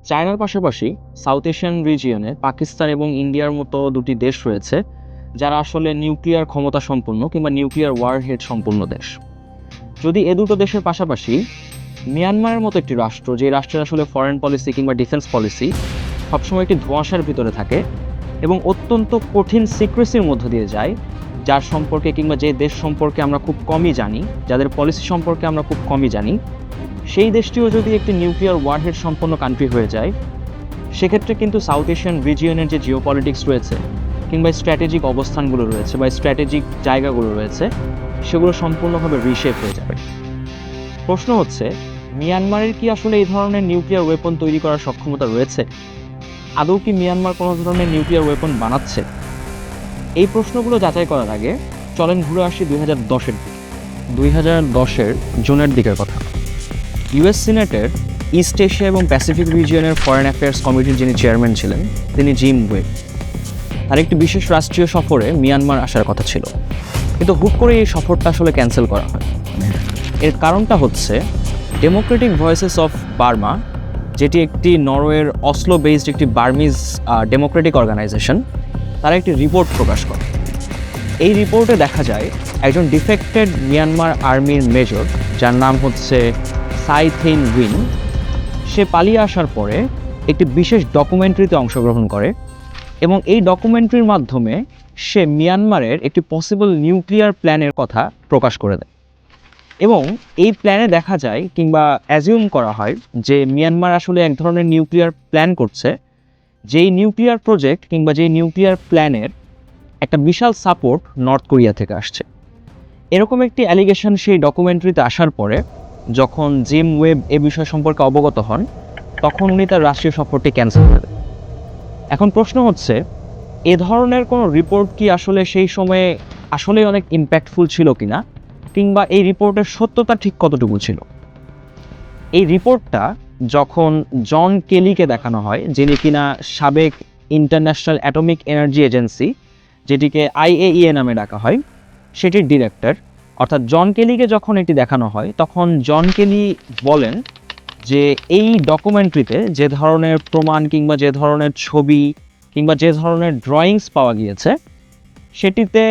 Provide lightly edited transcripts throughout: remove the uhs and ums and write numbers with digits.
চায়নার পাশাপাশি south Asian রিজিয়নে Pakistan এবং ইন্ডিয়ার মতো দুটি দেশ রয়েছে যারা আসলে নিউক্লিয়ার ক্ষমতা সম্পন্ন কিংবা নিউক্লিয়ার ওয়ারহেড সম্পন্ন দেশ। যদি এ দুটো দেশের পাশাপাশি মিয়ানমারের মতো একটি রাষ্ট্র, যে রাষ্ট্রের আসলে ফরেন পলিসি কিংবা ডিফেন্স পলিসি সবসময় একটি ধোঁয়াশার ভিতরে থাকে এবং অত্যন্ত কঠিন সিক্রেসির মধ্য দিয়ে যায়, যার সম্পর্কে কিংবা যে দেশ সম্পর্কে আমরা খুব কমই জানি, যাদের পলিসি সম্পর্কে আমরা খুব কমই জানি, সেই দেশটিও যদি একটি নিউক্লিয়ার ওয়ারহেড সম্পন্ন কান্ট্রি হয়ে যায়, সেক্ষেত্রে কিন্তু সাউথ এশিয়ান রিজিয়নের যে জিওপলিটিক্স রয়েছে কিংবা স্ট্র্যাটেজিক অবস্থানগুলো রয়েছে বা স্ট্র্যাটেজিক জায়গাগুলো রয়েছে, সেগুলো সম্পূর্ণভাবে রিশেপ হয়ে যাবে। প্রশ্ন হচ্ছে, মিয়ানমারের কি আসলে এই ধরনের নিউক্লিয়ার ওয়েপন তৈরি করার সক্ষমতা রয়েছে? আদৌ কি মিয়ানমার কোনো ধরনের নিউক্লিয়ার ওয়েপন বানাচ্ছে? এই প্রশ্নগুলো যাচাই করার আগে চলেন ঘুরে আসি 2010-এর দিকে। 2010-এর জুনের দিকের কথা। ইউএস সিনেটের ইস্ট এশিয়া এবং প্যাসিফিক রিজিয়নের ফরেন অ্যাফেয়ার্স কমিটির যিনি চেয়ারম্যান ছিলেন, তিনি জিম ওয়েব। তার একটি বিশেষ রাষ্ট্রীয় সফরে মিয়ানমার আসার কথা ছিল, কিন্তু হুট করে এই সফরটা আসলে ক্যান্সেল করা হয়। এর কারণটা হচ্ছে ডেমোক্রেটিক ভয়েসেস অফ বার্মা, যেটি একটি নরওয়ের অসলো বেসড একটি বার্মিজ ডেমোক্রেটিক অর্গানাইজেশন, তারা একটি রিপোর্ট প্রকাশ করে। এই রিপোর্টে দেখা যায় একজন ডিফেক্টেড মিয়ানমার আর্মির মেজর, যার নাম হচ্ছে সাই থিন উইন, সে পালিয়ে আসার পরে একটি বিশেষ ডকুমেন্টারিতে অংশগ্রহণ করে এবং এই ডকুমেন্টারির মাধ্যমে সে মিয়ানমারের একটি পসিবল নিউক্লিয়ার প্ল্যানের কথা প্রকাশ করে দেয়। এবং এই প্ল্যানে দেখা যায় কিংবা অ্যাজিউম করা হয় যে মিয়ানমার আসলে এক ধরনের নিউক্লিয়ার প্ল্যান করছে, যেই নিউক্লিয়ার প্রজেক্ট কিংবা যেই নিউক্লিয়ার প্ল্যানের একটা বিশাল সাপোর্ট নর্থ কোরিয়া থেকে আসছে। এরকম একটি অ্যালিগেশন সেই ডকুমেন্টারিতে আসার পরে যখন জিম ওয়েব এ বিষয় সম্পর্কে অবগত হন, তখন উনি তার রাষ্ট্রীয় সফরটি ক্যান্সেল করে দেন। এখন প্রশ্ন হচ্ছে, এ ধরনের কোনো রিপোর্ট কি আসলে সেই সময়ে আসলেই অনেক ইম্প্যাক্টফুল ছিল কিনা, কিংবা এই রিপোর্টের সত্যতা ঠিক কতটুকু ছিল? এই রিপোর্টটা যখন জন কেলিকে দেখানো হয়, যিনি কিনা সাবেক ইন্টারন্যাশনাল অ্যাটমিক এনার্জি এজেন্সি, যেটিকে IAEA নামে ডাকা হয়, সেটির ডিরেক্টর, অর্থাৎ জন কেলিকে যখন এটি দেখানো হয়, তখন জন কেলি বলেন যে এই ডকুমেন্টারিতে যে ধরনের প্রমাণ কিংবা যে ধরনের ছবি কিংবা যে ধরনের ড্রয়িংস পাওয়া গিয়েছে, সেটিতে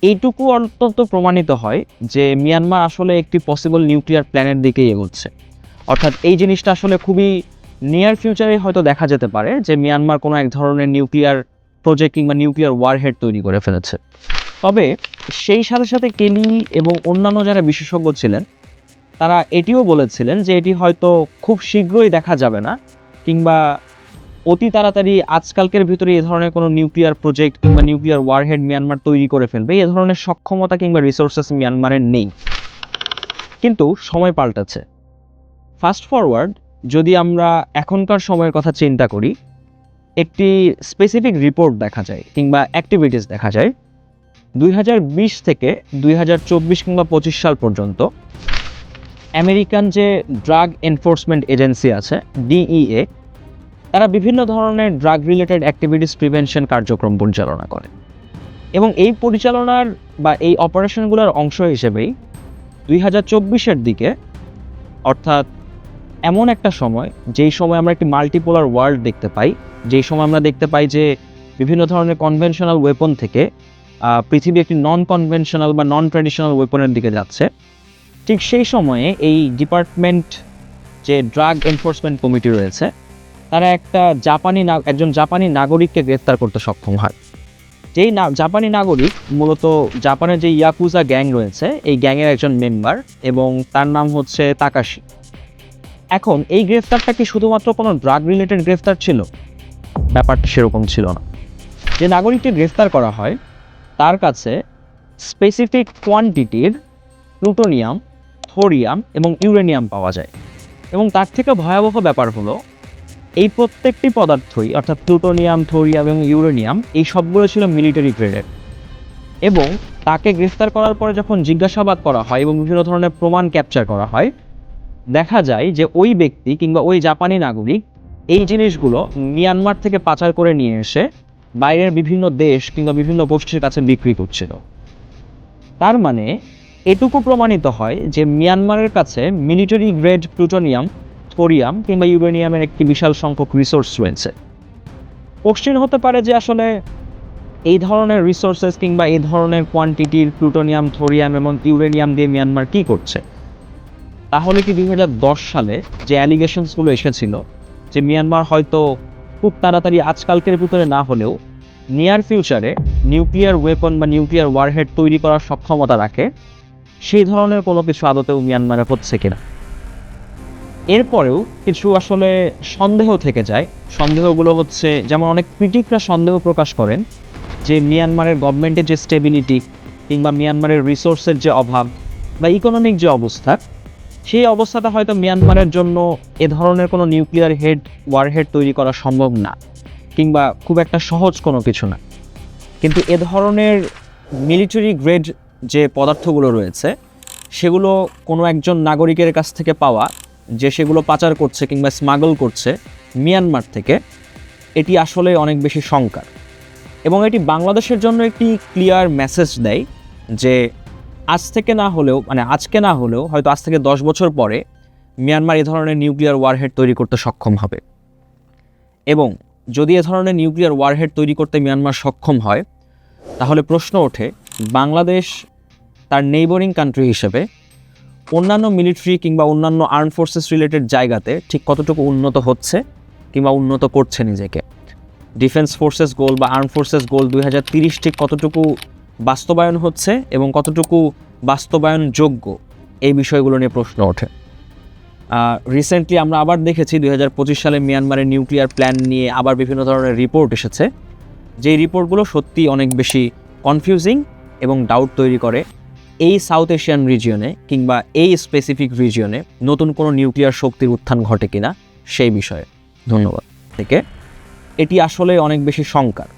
এইটুকু অন্তত প্রমাণিত হয় যে মিয়ানমার আসলে একটি পসিবল নিউক্লিয়ার প্ল্যানের দিকেই এগোচ্ছে। অর্থাৎ এই জিনিসটা আসলে খুবই নিয়ার ফিউচারে হয়তো দেখা যেতে পারে যে মিয়ানমার কোনো এক ধরনের নিউক্লিয়ার প্রজেক্ট কিংবা নিউক্লিয়ার ওয়ারহেড তৈরি করে ফেলেছে। তবে সেই সাথে সাথে কেলি এবং অন্যান্য যারা বিশেষজ্ঞ ছিলেন, তারা এটিও বলেছিলেন যে এটি হয়তো খুব শীঘ্রই দেখা যাবে না, কিংবা অতি তাড়াতাড়ি আজকালকের ভিতরে এ ধরনের কোনো নিউক্লিয়ার প্রজেক্ট কিংবা নিউক্লিয়ার ওয়ারহেড মিয়ানমার তৈরি করে ফেলবে, এ ধরনের সক্ষমতা কিংবা রিসোর্সেস মিয়ানমারের নেই। কিন্তু সময় পাল্টাচ্ছে। ফাস্ট ফরওয়ার্ড যদি আমরা এখনকার সময়ের কথা চিন্তা করি, একটি স্পেসিফিক রিপোর্ট দেখা যায় কিংবা অ্যাক্টিভিটিস দেখা যায় 2020 থেকে 2024 কিংবা 25 সাল পর্যন্ত আমেরিকান যে ড্রাগ এনফোর্সমেন্ট এজেন্সি আছে, DEA, তারা বিভিন্ন ধরনের ড্রাগ রিলেটেড অ্যাক্টিভিটিস প্রিভেনশন কার্যক্রম পরিচালনা করে। এবং এই পরিচালনার বা এই অপারেশনগুলোর অংশ হিসেবেই 2024-এর দিকে, অর্থাৎ এমন একটা সময় যেই সময় আমরা একটি মাল্টিপোলার ওয়ার্ল্ড দেখতে পাই, যেই সময় আমরা দেখতে পাই যে বিভিন্ন ধরনের কনভেনশনাল ওয়েপন থেকে পৃথিবী একটি নন কনভেনশনাল বা নন ট্র্যাডিশনাল ওয়েপনের দিকে যাচ্ছে, ঠিক সেই সময়ে এই ডিপার্টমেন্ট যে ড্রাগ এনফোর্সমেন্ট কমিটি রয়েছে, তারা একজন জাপানি নাগরিককে গ্রেফতার করতে সক্ষম হয়। যেই জাপানি নাগরিক মূলত জাপানের যে ইয়াকুজা গ্যাং রয়েছে, এই গ্যাংয়ের একজন মেম্বার, এবং তার নাম হচ্ছে তাকাশি। এখন এই গ্রেফতারটা কি শুধুমাত্র কোনো ড্রাগ রিলেটেড গ্রেফতার ছিল? ব্যাপারটা সেরকম ছিল না। যে নাগরিককে গ্রেফতার করা হয়, তার কাছে স্পেসিফিক কোয়ান্টিটির প্লুটোনিয়াম, থোরিয়াম এবং ইউরেনিয়াম পাওয়া যায়। এবং তার থেকে ভয়াবহ ব্যাপার হলো, এই প্রত্যেকটি পদার্থই, অর্থাৎ প্লুটোনিয়াম, থোরিয়াম এবং ইউরেনিয়াম, এই সবগুলো ছিল মিলিটারি গ্রেডের। এবং তাকে গ্রেফতার করার পরে যখন জিজ্ঞাসাবাদ করা হয় এবং বিভিন্ন ধরনের প্রমাণ ক্যাপচার করা হয়, দেখা যায় যে ওই ব্যক্তি কিংবা ওই জাপানি নাগরিক এই জিনিসগুলো মিয়ানমার থেকে পাচার করে নিয়ে এসে বাইরের বিভিন্ন দেশ কিংবা বিভিন্ন গোষ্ঠীর কাছে বিক্রি করছিল। তার মানে এটুকু প্রমাণিত হয় যে মিয়ানমারের কাছে মিলিটারি গ্রেড প্লুটোনিয়াম থোরিয়াম কিংবা ইউরেনিয়ামের একটি বিশাল সংখ্যক রিসোর্স রয়েছে। কোশ্চেন হতে পারে যে আসলে এই ধরনের রিসোর্সেস কিংবা এই ধরনের কোয়ান্টিটির প্লুটোনিয়াম, থোরিয়াম এবং ইউরেনিয়াম দিয়ে মিয়ানমার কী করছে? তাহলে কি 2010 সালে যে অ্যালিগেশনসগুলো এসেছিল যে মিয়ানমার হয়তো খুব তাড়াতাড়ি আজকালকের ভিতরে না হলেও নিয়ার ফিউচারে নিউক্লিয়ার ওয়েপন বা নিউক্লিয়ার ওয়ারহেড তৈরি করার সক্ষমতা রাখে, সেই ধরনের কোনো কিছু আদতেও মিয়ানমারে হচ্ছে কিনা? এরপরেও কিছু আসলে সন্দেহ থেকে যায়। সন্দেহগুলো হচ্ছে, যেমন অনেক ক্রিটিকরা সন্দেহ প্রকাশ করেন যে মিয়ানমারের গভর্নমেন্টের যে স্টেবিলিটি কিংবা মিয়ানমারের রিসোর্সের যে অভাব বা ইকোনমিক যে অবস্থা, সেই অবস্থাটা হয়তো মিয়ানমারের জন্য এ ধরনের কোনো নিউক্লিয়ার ওয়ারহেড তৈরি করা সম্ভব না কিংবা খুব একটা সহজ কোনো কিছু না। কিন্তু এ ধরনের মিলিটারি গ্রেড যে পদার্থগুলো রয়েছে সেগুলো কোনো একজন নাগরিকের কাছ থেকে পাওয়া, যে সেগুলো পাচার করছে কিংবা স্মাগল করছে মিয়ানমার থেকে, এটি আসলে অনেক বেশি শঙ্কার। এবং এটি বাংলাদেশের জন্য একটি ক্লিয়ার মেসেজ দেয় যে আজ থেকে না হলেও, মানে আজকে না হলেও হয়তো আজ থেকে 10 বছর পরে মিয়ানমার এ ধরনের নিউক্লিয়ার ওয়ারহেড তৈরি করতে সক্ষম হবে। এবং যদি এ ধরনের নিউক্লিয়ার ওয়ারহেড তৈরি করতে মিয়ানমার সক্ষম হয়, তাহলে প্রশ্ন ওঠে বাংলাদেশ তার নেইবরিং কান্ট্রি হিসেবে অন্যান্য মিলিটারি কিংবা অন্যান্য আর্ম ফোর্সেস রিলেটেড জায়গাতে ঠিক কতটুকু উন্নত হচ্ছে কিংবা উন্নত করছে নিজেকে। ডিফেন্স ফোর্সেস গোল বা আর্ম ফোর্সেস গোল 2030 ঠিক কতটুকু বাস্তবায়ন হচ্ছে এবং কতটুকু বাস্তবায়নযোগ্য, এই বিষয়গুলো নিয়ে প্রশ্ন ওঠে। রিসেন্টলি আমরা আবার দেখেছি 2025 সালে মিয়ানমারের নিউক্লিয়ার প্ল্যান নিয়ে আবার বিভিন্ন ধরনের রিপোর্ট এসেছে, যেই রিপোর্টগুলো সত্যি অনেক বেশি কনফিউজিং এবং ডাউট তৈরি করে এই সাউথ এশিয়ান রিজিয়নে কিংবা এই স্পেসিফিক রিজিয়নে নতুন কোনো নিউক্লিয়ার শক্তির উত্থান ঘটে কিনা সেই বিষয়ে। ধন্যবাদ। থেকে এটি আসলে অনেক বেশি শঙ্কার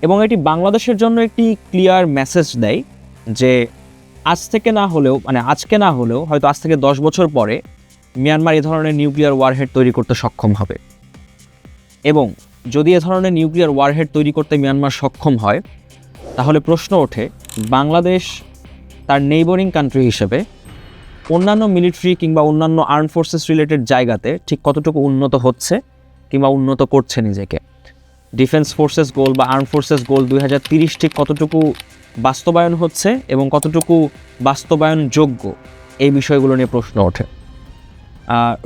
এবং এটি বাংলাদেশের জন্য একটি ক্লিয়ার মেসেজ দেয় যে আজ থেকে না হলেও, মানে আজকে না হলেও হয়তো আজ থেকে 10 বছর পরে মিয়ানমার এ ধরনের নিউক্লিয়ার ওয়ারহেড তৈরি করতে সক্ষম হবে। এবং যদি এ ধরনের নিউক্লিয়ার ওয়ারহেড তৈরি করতে মিয়ানমার সক্ষম হয়, তাহলে প্রশ্ন ওঠে বাংলাদেশ তার নেইবরিং কান্ট্রি হিসেবে অন্যান্য মিলিটারি কিংবা অন্যান্য আর্ম ফোর্সেস রিলেটেড জায়গাতে ঠিক কতটুকু উন্নত হচ্ছে কিংবা উন্নত করছে নিজেকে। ডিফেন্স ফোর্সেস গোল বা আর্ম ফোর্সেস গোল 2030 ঠিক কতটুকু বাস্তবায়ন হচ্ছে এবং কতটুকু বাস্তবায়নযোগ্য, এই বিষয়গুলো নিয়ে প্রশ্ন ওঠে।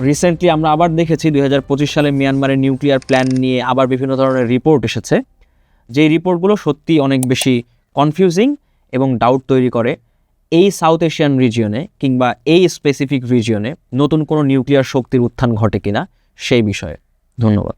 রিসেন্টলি আমরা আবার দেখেছি 2025 সালে মিয়ানমারের নিউক্লিয়ার প্ল্যান নিয়ে আবার বিভিন্ন ধরনের রিপোর্ট এসেছে, যেই রিপোর্টগুলো সত্যি অনেক বেশি কনফিউজিং এবং ডাউট তৈরি করে এই সাউথ এশিয়ান রিজিয়নে কিংবা এই স্পেসিফিক রিজিয়নে নতুন কোনো নিউক্লিয়ার শক্তির উত্থান ঘটে কিনা সেই বিষয়ে। ধন্যবাদ।